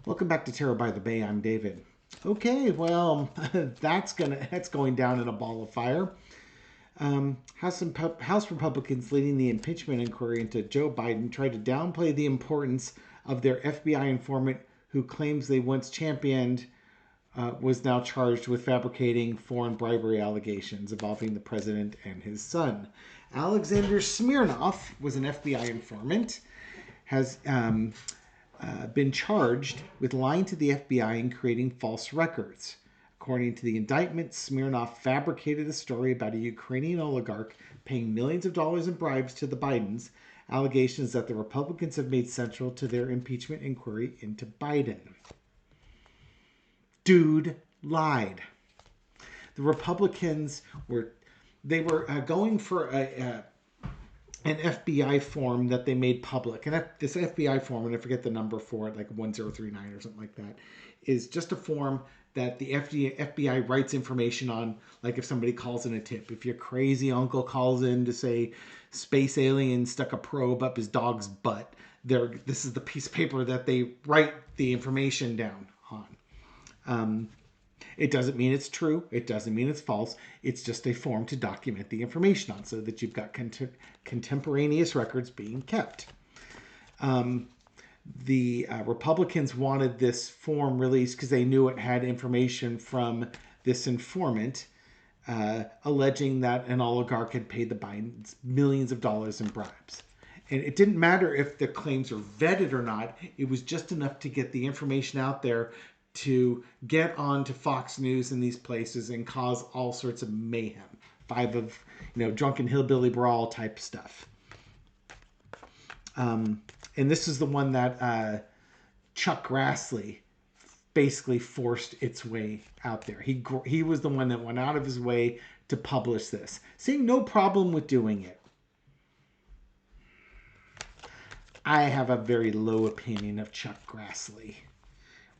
Welcome back to Terror by the Bay. I'm David. Okay, well, that's going down in a ball of fire. House Republicans leading the impeachment inquiry into Joe Biden tried to downplay the importance of their FBI informant who claims they once championed was now charged with fabricating foreign bribery allegations involving the president and his son. Alexander Smirnov was an FBI informant, has been charged with lying to the FBI and creating false records. According to the indictment, Smirnov fabricated a story about a Ukrainian oligarch paying millions of dollars in bribes to the Bidens, allegations that the Republicans have made central to their impeachment inquiry into Biden. Dude lied. The Republicans were going for an FBI form that they made public. And this FBI form, and I forget the number for it, like 1039 or something like that, is just a form that the FBI writes information on, like if somebody calls in a tip. If your crazy uncle calls in to say space alien stuck a probe up his dog's butt, this is the piece of paper that they write the information down on. It doesn't mean it's true. It doesn't mean it's false. It's just a form to document the information on so that you've got contemporaneous records being kept. The Republicans wanted this form released because they knew it had information from this informant alleging that an oligarch had paid the Bidens millions of dollars in bribes. And it didn't matter if the claims were vetted or not. It was just enough to get the information out there to get on to Fox News and these places and cause all sorts of mayhem. Drunken hillbilly brawl type stuff. And this is the one that Chuck Grassley basically forced its way out there. He was the one that went out of his way to publish this, seeing no problem with doing it. I have a very low opinion of Chuck Grassley.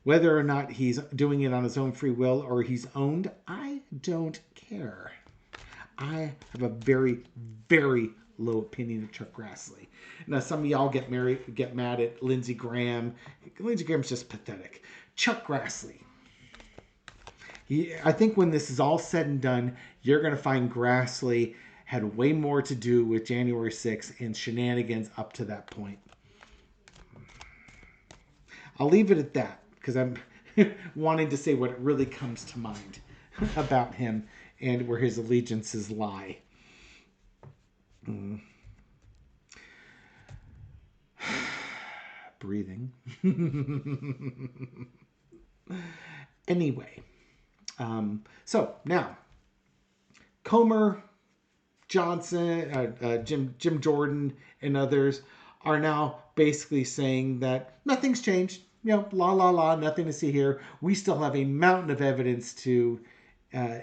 Whether or not he's doing it on his own free will or he's owned, I don't care. I have a very, very low opinion of Chuck Grassley. Now, some of y'all get mad at Lindsey Graham. Lindsey Graham's just pathetic. Chuck Grassley. I think when this is all said and done, you're going to find Grassley had way more to do with January 6th and shenanigans up to that point. I'll leave it at that, because I'm wanting to say what really comes to mind about him and where his allegiances lie. Breathing. Anyway, so now Comer, Johnson, Jim Jordan, and others are now basically saying that nothing's changed. Nothing to see here. We still have a mountain of evidence to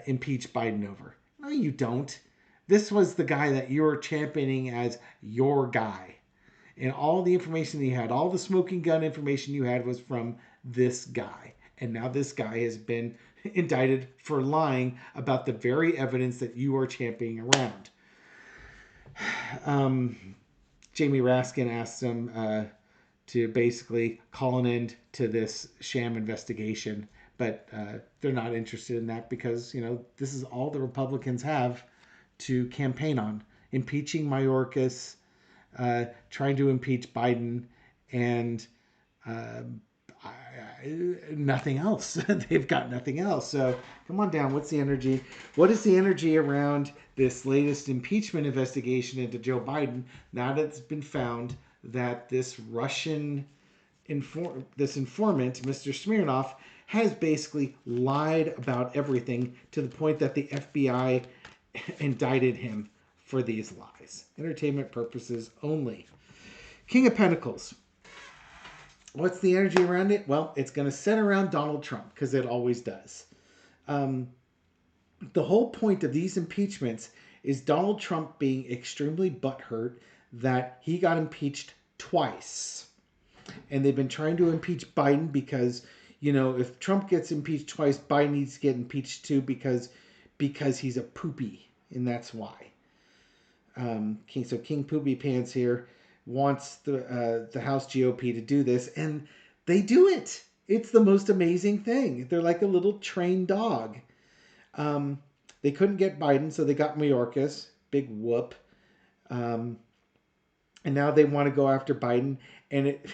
impeach Biden over. No, you don't. This was the guy that you were championing as your guy. And all the information that you had, all the smoking gun information you had was from this guy. And now this guy has been indicted for lying about the very evidence that you are championing around. Jamie Raskin asked him to basically call an end to this sham investigation. But they're not interested in that because, this is all the Republicans have to campaign on. Impeaching Mayorkas, trying to impeach Biden, and nothing else. They've got nothing else. So come on down. What's the energy? What is the energy around this latest impeachment investigation into Joe Biden now that it's been found that this Russian informant, Mr. Smirnov, has basically lied about everything to the point that the FBI indicted him for these lies. Entertainment purposes only. King of Pentacles. What's the energy around it? Well, it's going to center around Donald Trump because it always does. The whole point of these impeachments is Donald Trump being extremely butthurt that he got impeached twice. And they've been trying to impeach Biden because, if Trump gets impeached twice, Biden needs to get impeached too because he's a poopy. And that's why. King Poopy Pants here wants the House GOP to do this. And they do it. It's the most amazing thing. They're like a little trained dog. Um, they couldn't get Biden, so they got Mayorkas. Big whoop. Um, and now they want to go after Biden. And it,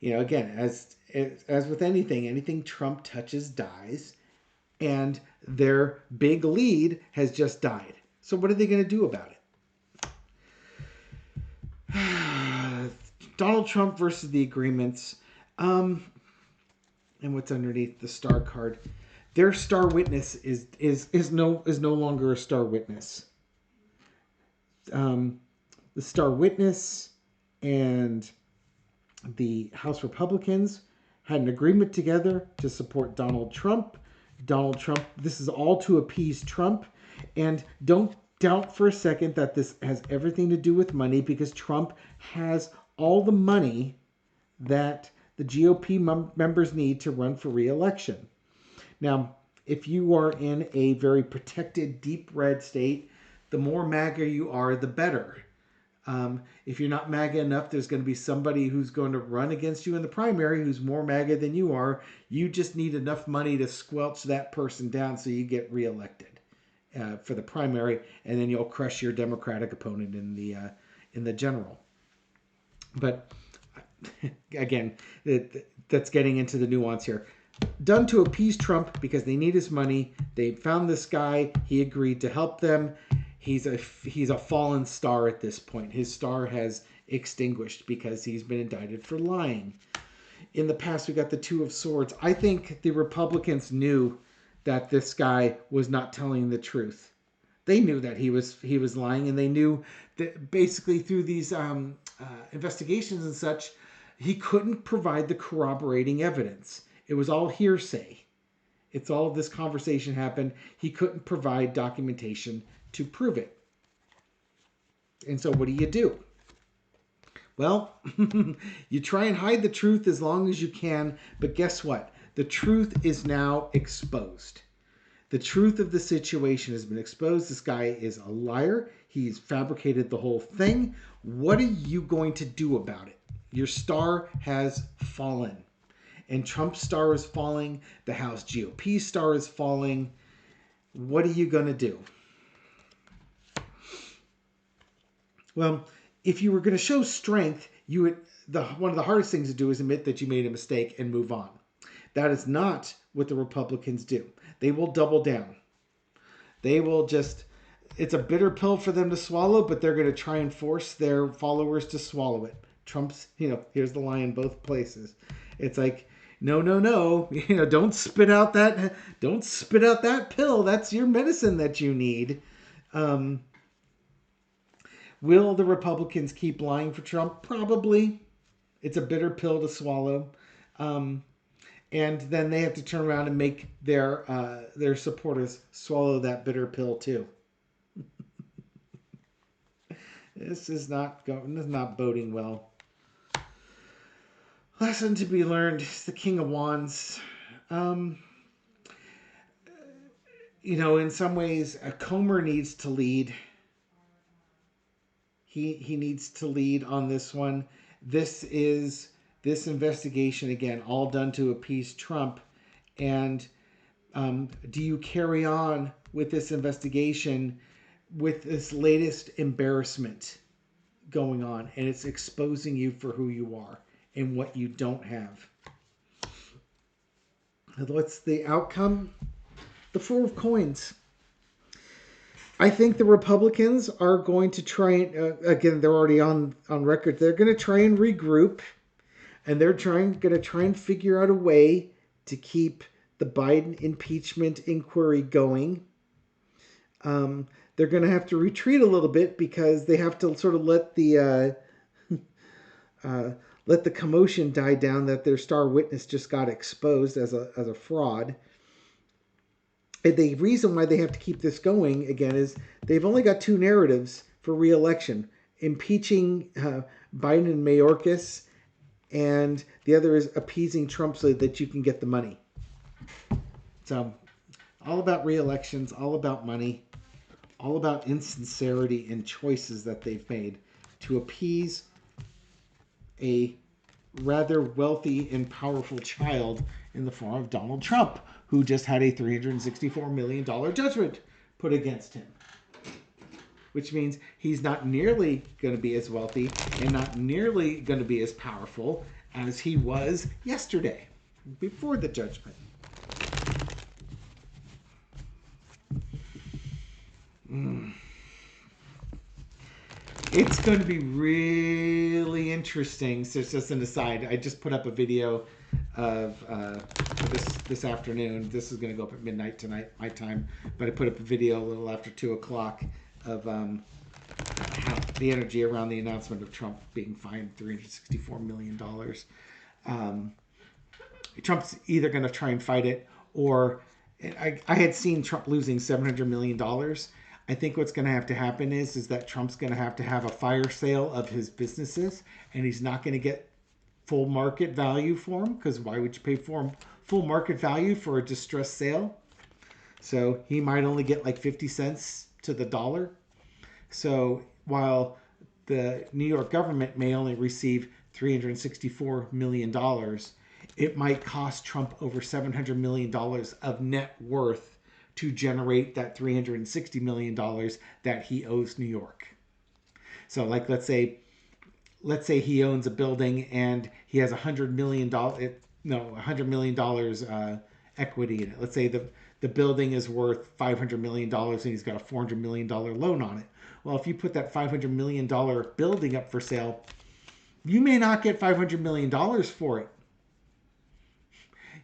again, as with anything Trump touches dies, and their big lead has just died. So what are they going to do about it? Donald Trump versus the agreements. And what's underneath the star card? Their star witness is no longer a star witness. The star witness and the House Republicans had an agreement together to support Donald Trump. Donald Trump, this is all to appease Trump. And don't doubt for a second that this has everything to do with money, because Trump has all the money that the GOP members need to run for re-election. Now, if you are in a very protected, deep red state, the more MAGA you are, the better. If you're not MAGA enough, there's going to be somebody who's going to run against you in the primary who's more MAGA than you are. You just need enough money to squelch that person down so you get reelected for the primary, and then you'll crush your Democratic opponent in the general. But again, that's getting into the nuance here. Done to appease Trump because they need his money. They found this guy. He agreed to help them. He's a fallen star at this point. His star has extinguished because he's been indicted for lying. In the past, we got the Two of Swords. I think the Republicans knew that this guy was not telling the truth. They knew that he was lying, and they knew that basically through these investigations and such, he couldn't provide the corroborating evidence. It was all hearsay. It's all of this conversation happened. He couldn't provide documentation to prove it. And so what do? Well, you try and hide the truth as long as you can, but guess what? The truth is now exposed. The truth of the situation has been exposed. This guy is a liar. He's fabricated the whole thing. What are you going to do about it? Your star has fallen. And Trump's star is falling. The House GOP star is falling. What are you going to do? Well, if you were going to show strength, one of the hardest things to do is admit that you made a mistake and move on. That is not what the Republicans do. They will double down. They will it's a bitter pill for them to swallow, but they're going to try and force their followers to swallow it. Trump's, here's the lie in both places. It's like, no, don't spit out that pill. That's your medicine that you need. Will the Republicans keep lying for Trump? Probably. It's a bitter pill to swallow. And then they have to turn around and make their supporters swallow that bitter pill too. This is not boding well. Lesson to be learned is the King of Wands. In some ways, a Comer needs to lead. He needs to lead on this one. This investigation, again, all done to appease Trump. And do you carry on with this investigation with this latest embarrassment going on? And it's exposing you for who you are and what you don't have. What's the outcome? The Four of Coins. I think the Republicans are going to try and, again, they're already on record, they're going to try and regroup, and they're going to try and figure out a way to keep the Biden impeachment inquiry going. They're going to have to retreat a little bit because they have to sort of let the commotion die down that their star witness just got exposed as a fraud. And the reason why they have to keep this going, again, is they've only got two narratives for re-election. Impeaching Biden and Mayorkas, and the other is appeasing Trump so that you can get the money. So, all about re-elections, all about money, all about insincerity and choices that they've made to appease a rather wealthy and powerful child in the form of Donald Trump, who just had a $364 million judgment put against him. Which means he's not nearly going to be as wealthy and not nearly going to be as powerful as he was yesterday, before the judgment. It's going to be really interesting. So it's just an aside. I just put up a video of this afternoon. This is going to go up at midnight tonight, my time. But I put up a video a little after 2 o'clock of how the energy around the announcement of Trump being fined $364 million. Trump's either going to try and fight it, or I had seen Trump losing $700 million. I think what's going to have to happen is that Trump's going to have a fire sale of his businesses, and he's not going to get full market value for them, because why would you pay for him full market value for a distressed sale? So he might only get like 50 cents to the dollar. So while the New York government may only receive $364 million, it might cost Trump over $700 million of net worth to generate that $360 million that he owes New York. So like, let's say he owns a building and he has $100 million equity in it. Let's say the building is worth $500 million and he's got a $400 million loan on it. Well, if you put that $500 million building up for sale, you may not get $500 million for it.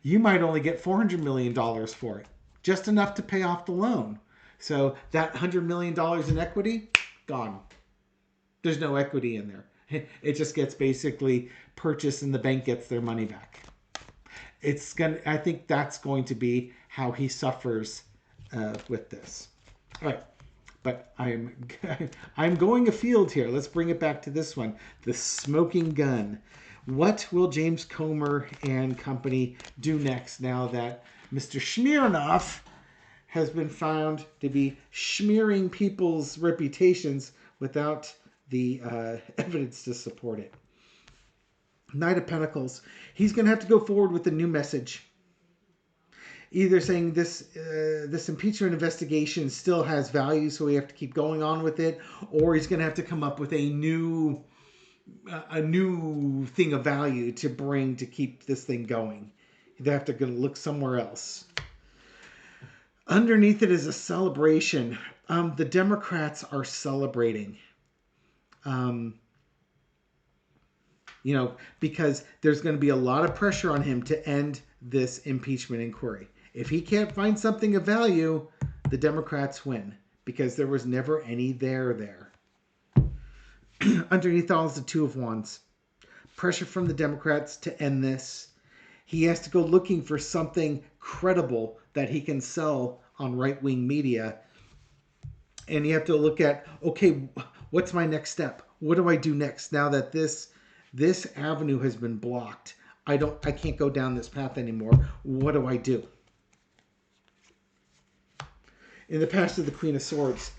You might only get $400 million for it. Just enough to pay off the loan. So that $100 million in equity, gone. There's no equity in there. It just gets basically purchased and the bank gets their money back. I think that's going to be how he suffers with this. All right. But I'm going afield here. Let's bring it back to this one. The smoking gun. What will James Comer and company do next now that Mr. Smirnov has been found to be smearing people's reputations without the evidence to support it? Knight of Pentacles. He's going to have to go forward with a new message. Either saying this impeachment investigation still has value, so we have to keep going on with it, or he's going to have to come up with a new thing of value to bring to keep this thing going. They have to go look somewhere else. Underneath it is a celebration. The Democrats are celebrating. Because there's going to be a lot of pressure on him to end this impeachment inquiry. If he can't find something of value, the Democrats win, because there was never any there. Underneath all is the Two of Wands. Pressure from the Democrats to end this. He has to go looking for something credible that he can sell on right-wing media. And you have to look at, okay, what's my next step? What do I do next now that this avenue has been blocked? I can't go down this path anymore. What do I do? In the past of the Queen of Swords,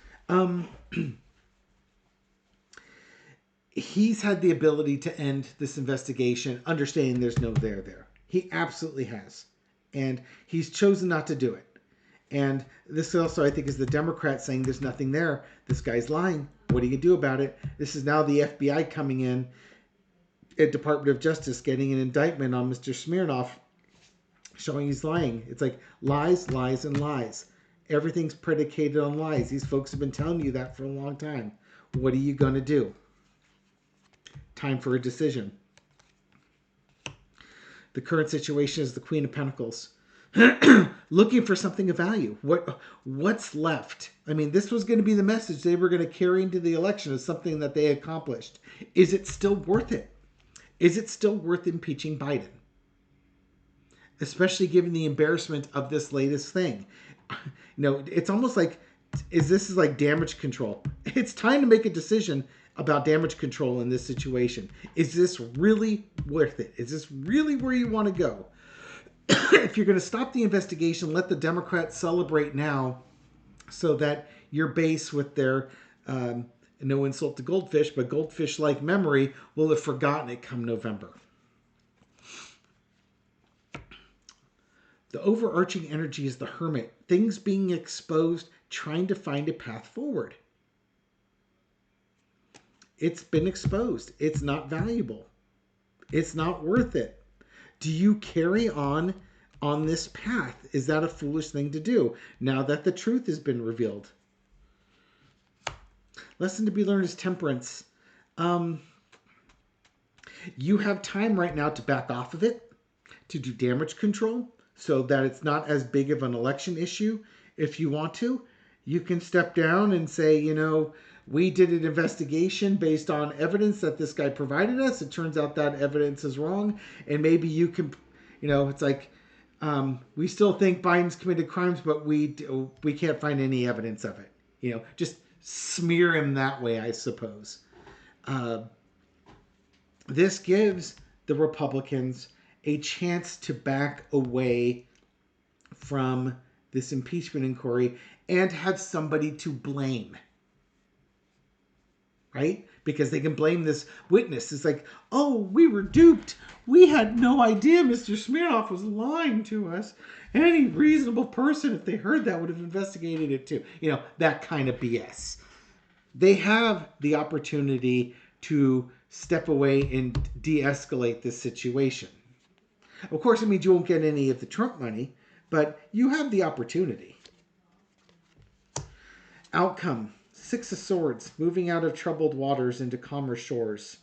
he's had the ability to end this investigation, understanding there's no there. He absolutely has. And he's chosen not to do it. And this also, I think, is the Democrats saying there's nothing there. This guy's lying. What are you going to do about it? This is now the FBI coming in at Department of Justice getting an indictment on Mr. Smirnov, showing he's lying. It's like lies, lies, and lies. Everything's predicated on lies. These folks have been telling you that for a long time. What are you going to do? Time for a decision. The current situation is the Queen of Pentacles. Looking for something of value. What's left? I mean, this was going to be the message they were going to carry into the election as something that they accomplished. Is it still worth it? Is it still worth impeaching Biden? Especially given the embarrassment of this latest thing. It's almost like, this is like damage control. It's time to make a decision about damage control in this situation. Is this really worth it? Is this really where you want to go? If you're going to stop the investigation, let the Democrats celebrate now so that your base with their, no insult to goldfish, but goldfish-like memory will have forgotten it come November. The overarching energy is the hermit. Things being exposed, trying to find a path forward. It's been exposed. It's not valuable. It's not worth it. Do you carry on this path? Is that a foolish thing to do now that the truth has been revealed? Lesson to be learned is temperance. You have time right now to back off of it, to do damage control so that it's not as big of an election issue. If you want to, you can step down and say, you know, we did an investigation based on evidence that this guy provided us. It turns out that evidence is wrong. And maybe you can, you know, it's like, we still think Biden's committed crimes, but we can't find any evidence of it. You know, just smear him that way, I suppose. This gives the Republicans a chance to back away from this impeachment inquiry and have somebody to blame. Right? Because they can blame this witness. It's like, oh, we were duped. We had no idea Mr. Smirnov was lying to us. Any reasonable person, if they heard that, would have investigated it too. You know, that kind of BS. They have the opportunity to step away and de-escalate this situation. Of course, it means you won't get any of the Trump money, but you have the opportunity. Outcome. 6 of Swords, moving out of troubled waters into calmer shores.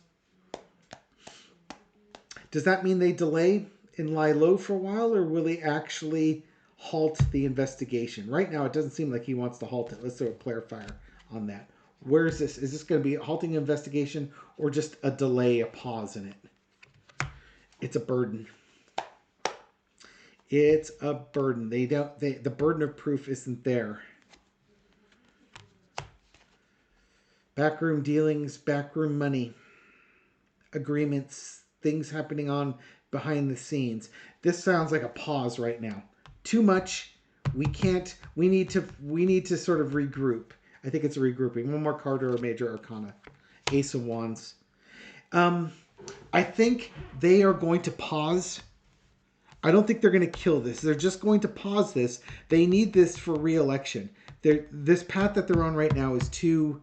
Does that mean they delay and lie low for a while, or will he actually halt the investigation? Right now, it doesn't seem like he wants to halt it. Let's throw a clarifier on that. Where is this? Is this going to be a halting investigation or just a delay, a pause in it? It's a burden. It's a burden. The burden of proof isn't there. Backroom dealings, backroom money, agreements, things happening on behind the scenes. This sounds like a pause right now. Too much. We need to sort of regroup. I think it's a regrouping. One more card or a major arcana. Ace of Wands. I think they are going to pause. I don't think they're going to kill this. They're just going to pause this. They need this for re-election. This path that they're on right now is too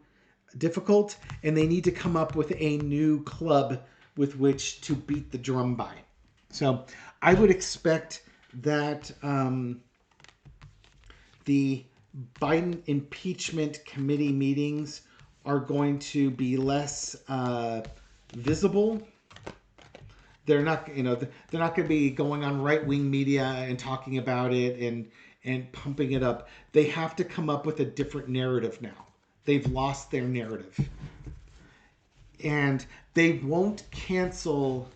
difficult, and they need to come up with a new club with which to beat the drum by. So I would expect that the Biden impeachment committee meetings are going to be less visible. They're not, they're not going to be going on right-wing media and talking about it and pumping it up. They have to come up with a different narrative now. They've lost their narrative. And they won't cancel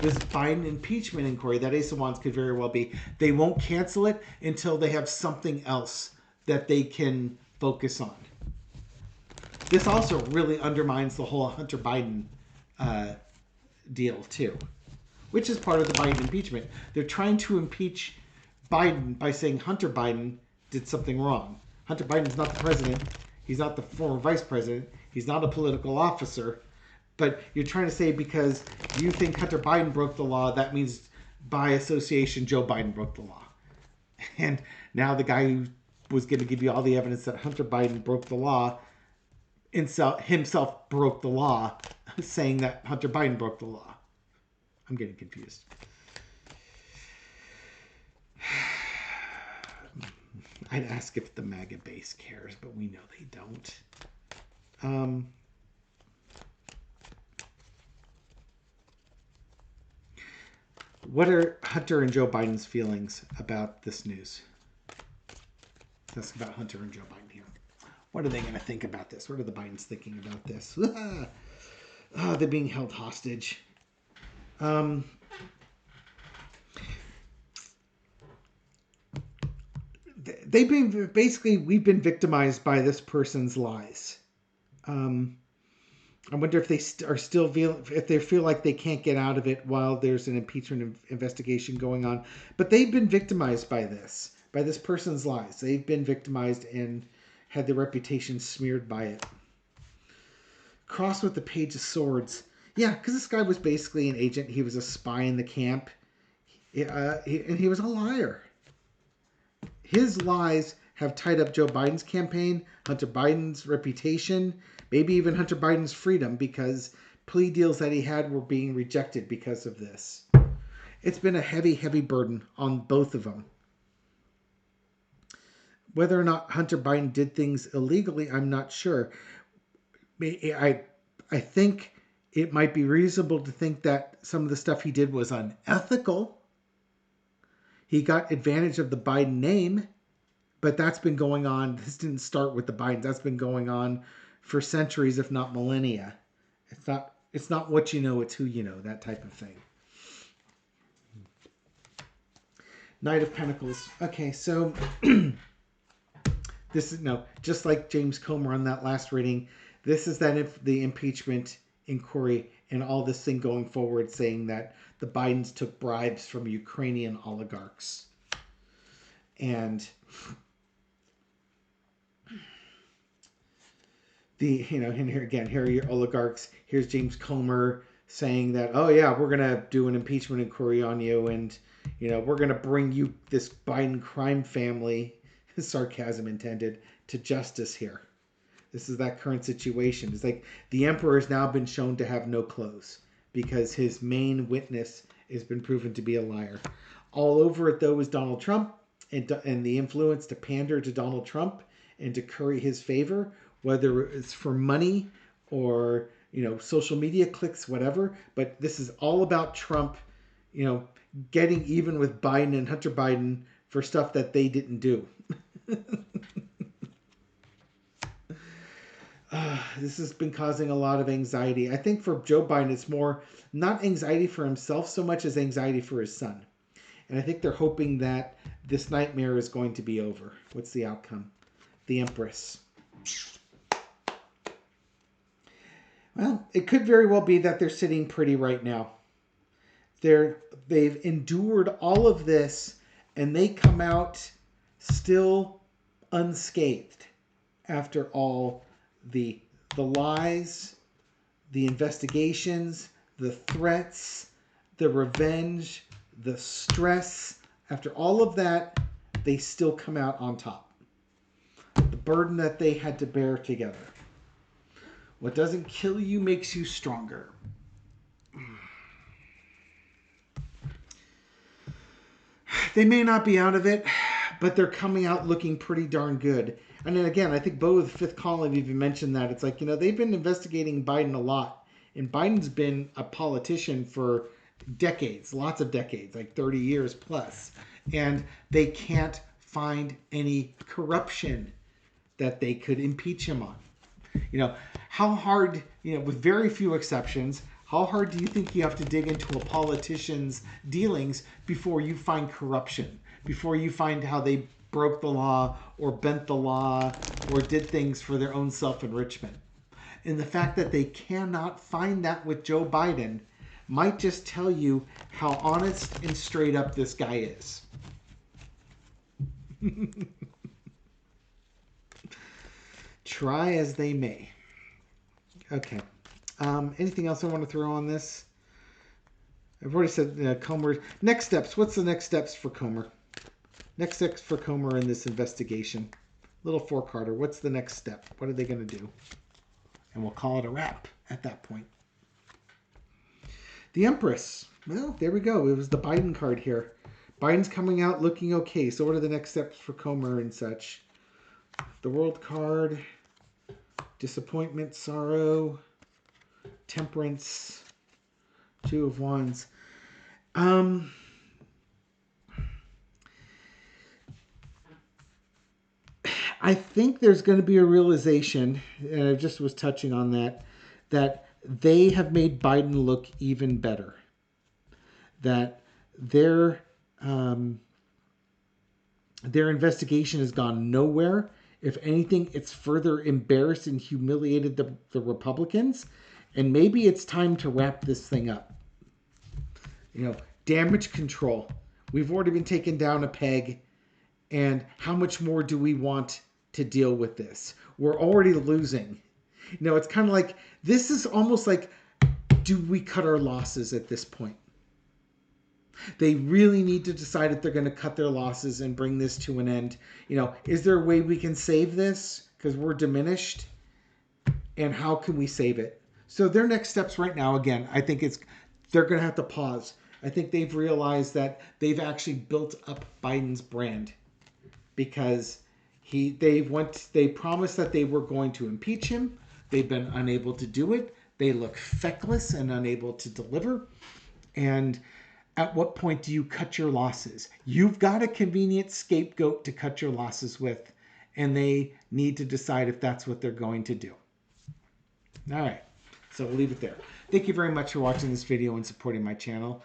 this Biden impeachment inquiry. That Ace of Wands could very well be. They won't cancel it until they have something else that they can focus on. This also really undermines the whole Hunter Biden deal too, which is part of the Biden impeachment. They're trying to impeach Biden by saying Hunter Biden did something wrong. Hunter Biden is not the president. He's not the former vice president. He's not a political officer. But you're trying to say because you think Hunter Biden broke the law, that means by association Joe Biden broke the law. And now the guy who was going to give you all the evidence that Hunter Biden broke the law himself broke the law, saying that Hunter Biden broke the law. I'm getting confused. I'd ask if the MAGA base cares, but we know they don't. What are Hunter and Joe Biden's feelings about this news? That's about Hunter and Joe Biden here. What are they going to think about this? What are the Bidens thinking about this? They're being held hostage. We've been victimized by this person's lies. I wonder if they if they feel like they can't get out of it while there's an impeachment investigation going on. But they've been victimized by this person's lies. They've been victimized and had their reputation smeared by it. Cross with the Page of Swords. Yeah, because this guy was basically an agent. He was a spy in the camp. And he was a liar. his lies have tied up Joe Biden's campaign, Hunter Biden's reputation, maybe even Hunter Biden's freedom, because plea deals that he had were being rejected because of this. It's been a heavy, heavy burden on both of them. Whether or not Hunter Biden did things illegally, I'm not sure. I think it might be reasonable to think that some of the stuff he did was unethical. He got advantage of the Biden name, but that's been going on. This didn't start with the Bidens. That's been going on for centuries, if not millennia. It's not what you know, it's who you know, that type of thing. Knight of Pentacles. Okay, so this is, no, just like James Comer on that last reading, this is that the impeachment inquiry and all this thing going forward saying that the Bidens took bribes from Ukrainian oligarchs. And and here are your oligarchs. Here's James Comer saying that, oh yeah, we're going to do an impeachment inquiry on you, and we're going to bring you, this Biden crime family, sarcasm intended, to justice here. This is that current situation. It's like the emperor has now been shown to have no clothes because his main witness has been proven to be a liar. All over it, though, is Donald Trump and the influence to pander to Donald Trump and to curry his favor, whether it's for money or, social media clicks, whatever. But this is all about Trump, getting even with Biden and Hunter Biden for stuff that they didn't do. This has been causing a lot of anxiety. I think for Joe Biden, it's more not anxiety for himself so much as anxiety for his son. And I think they're hoping that this nightmare is going to be over. What's the outcome? The Empress. Well, it could very well be that they're sitting pretty right now. They've endured all of this, and they come out still unscathed after all the lies, the investigations, the threats, the revenge, the stress. After all of that, they still come out on top. The burden that they had to bear together. What doesn't kill you makes you stronger. They may not be out of it, but they're coming out looking pretty darn good. And then again, I think Bo of the Fifth Column even mentioned that. It's like, they've been investigating Biden a lot. And Biden's been a politician for decades, lots of decades, like 30 years plus. And they can't find any corruption that they could impeach him on. How hard, with very few exceptions, how hard do you think you have to dig into a politician's dealings before you find corruption? Before you find how they broke the law or bent the law or did things for their own self-enrichment? And the fact that they cannot find that with Joe Biden might just tell you how honest and straight up this guy is. Try as they may. Okay. Anything else I want to throw on this? I've already said Comer. Next steps. What's the next steps for Comer? Next steps for Comer in this investigation. Little four-carder. What's the next step? What are they going to do? And we'll call it a wrap at that point. The Empress. Well, there we go. It was the Biden card here. Biden's coming out looking okay. So what are the next steps for Comer and such? The World card. Disappointment, sorrow, temperance, Two of Wands. I think there's going to be a realization, and I just was touching on that they have made Biden look even better. That their investigation has gone nowhere. If anything, it's further embarrassed and humiliated the Republicans. And maybe it's time to wrap this thing up. Damage control. We've already been taken down a peg. And how much more do we want to deal with this? We're already losing. It's kind of like, this is almost like, do we cut our losses at this point? They really need to decide if they're going to cut their losses and bring this to an end. You know, is there a way we can save this? Because we're diminished. And how can we save it? So their next steps right now, again, I think they're going to have to pause. I think they've realized that they've actually built up Biden's brand because they promised that they were going to impeach him. They've been unable to do it. They look feckless and unable to deliver. And at what point do you cut your losses? You've got a convenient scapegoat to cut your losses with, and they need to decide if that's what they're going to do. All right, so we'll leave it there. Thank you very much for watching this video and supporting my channel.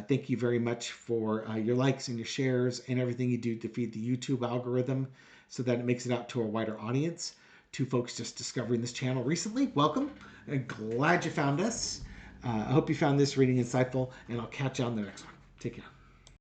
Thank you very much for your likes and your shares and everything you do to feed the YouTube algorithm so that it makes it out to a wider audience. To folks just discovering this channel recently, welcome. I'm glad you found us. I hope you found this reading insightful, and I'll catch you on the next one. Take care.